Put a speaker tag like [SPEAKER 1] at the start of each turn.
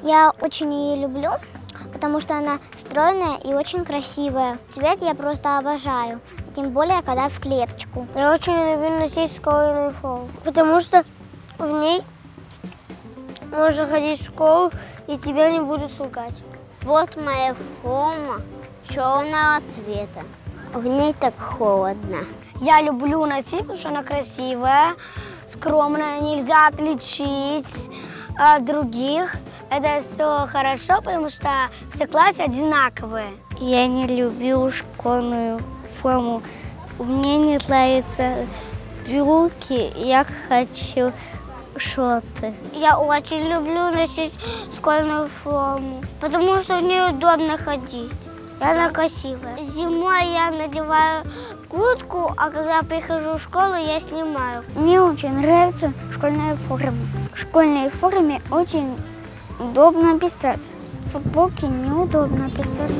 [SPEAKER 1] Я очень ее люблю, потому что она стройная и очень красивая. Цвет я просто обожаю, тем более, когда в клеточку.
[SPEAKER 2] Я очень люблю носить школьную форму, потому что в ней можно ходить в школу, и тебя не будут ругать.
[SPEAKER 1] Вот моя форма черного цвета. В ней так холодно.
[SPEAKER 2] Я люблю носить, потому что она красивая, скромная, нельзя отличить от других. Это все хорошо, потому что все классы одинаковые. Я не люблю школьную форму. Мне не нравятся брюки, я хочу шорты. Я очень люблю носить школьную форму, потому что в ней удобно ходить. И она красивая. Зимой я надеваю куртку, а когда прихожу в школу, я снимаю.
[SPEAKER 1] Мне очень нравится школьная форма. В школьной форме очень удобно писать. В футболке неудобно писать.